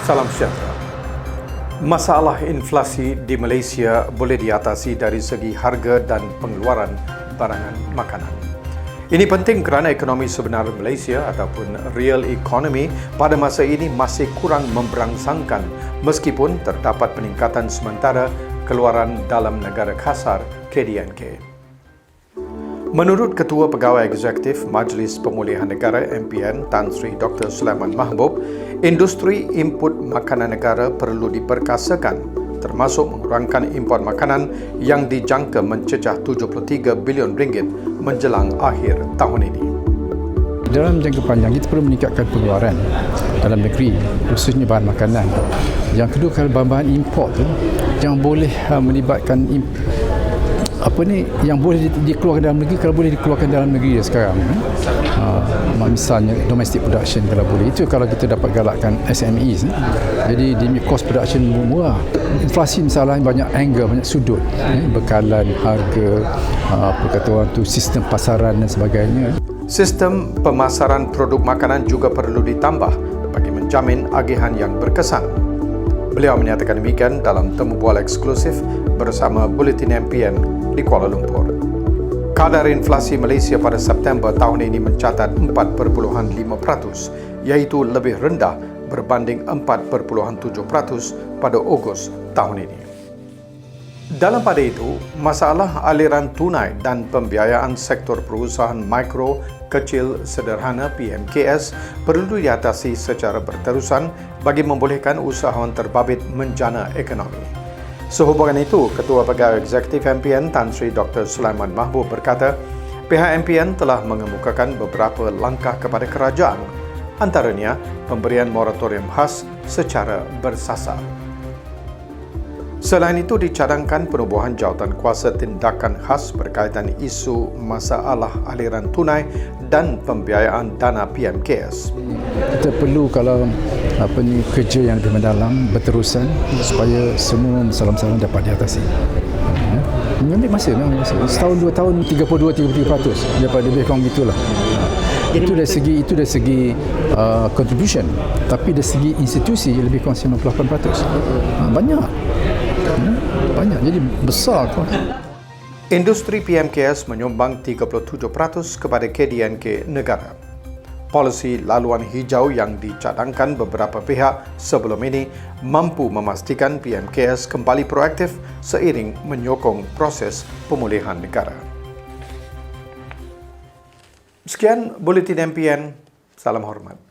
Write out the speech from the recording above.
Salam sejahtera. Masalah inflasi di Malaysia boleh diatasi dari segi harga dan pengeluaran barangan makanan. Ini penting kerana ekonomi sebenar Malaysia ataupun real economy pada masa ini masih kurang memberangsangkan meskipun terdapat peningkatan sementara keluaran dalam negara kasar KDNK. Menurut Ketua Pegawai Eksekutif Majlis Pemulihan Negara MPN Tan Sri Dr. Sulaiman Mahbub, industri input makanan negara perlu diperkasakan termasuk mengurangkan import makanan yang dijangka mencecah 73 bilion ringgit menjelang akhir tahun ini. Dalam jangka panjang kita perlu meningkatkan pengeluaran dalam negeri, khususnya bahan makanan. Yang kedua, kalau bahan-bahan import tu yang boleh melibatkan yang boleh dikeluarkan dalam negeri, kalau boleh dikeluarkan dalam negeri sekarang. Misalnya domestic production kalau boleh, itu kalau kita dapat galakkan SMEs. Jadi di cost production murah. Inflasi masalahnya banyak angle, banyak sudut, bekalan, harga, apa kata orang tu, sistem pasaran dan sebagainya. Sistem pemasaran produk makanan juga perlu ditambah bagi menjamin agihan yang berkesan. Beliau menyatakan demikian dalam temu bual eksklusif bersama Buletin MPN di Kuala Lumpur. Kadar inflasi Malaysia pada September tahun ini mencatat 4.5%, iaitu lebih rendah berbanding 4.7% pada Ogos tahun ini. Dalam pada itu, masalah aliran tunai dan pembiayaan sektor perusahaan mikro, kecil, sederhana PMKS perlu diatasi secara berterusan bagi membolehkan usahawan terbabit menjana ekonomi. Sehubungan itu, Ketua Pegawai Eksekutif MPN Tan Sri Dr. Sulaiman Mahbub berkata, pihak MPN telah mengemukakan beberapa langkah kepada kerajaan, antaranya pemberian moratorium khas secara bersasar. Selain itu, dicadangkan penubuhan jawatan kuasa tindakan khas berkaitan isu masalah aliran tunai dan pembiayaan dana PMKS. Kita perlu kerja yang lebih mendalam, berterusan supaya semua masalah-masalah dapat diatasi. Mengambil masa, setahun, 2 tahun, 32-33% dapat lebih kurang gitulah. Itu dari segi contribution, tapi dari segi institusi lebih kurang 98%. Banyak, jadi besar. Industri PMKS menyumbang 37% kepada KDNK negara. Polisi laluan hijau yang dicadangkan beberapa pihak sebelum ini mampu memastikan PMKS kembali proaktif seiring menyokong proses pemulihan negara. Sekian Buletin MPN, salam hormat.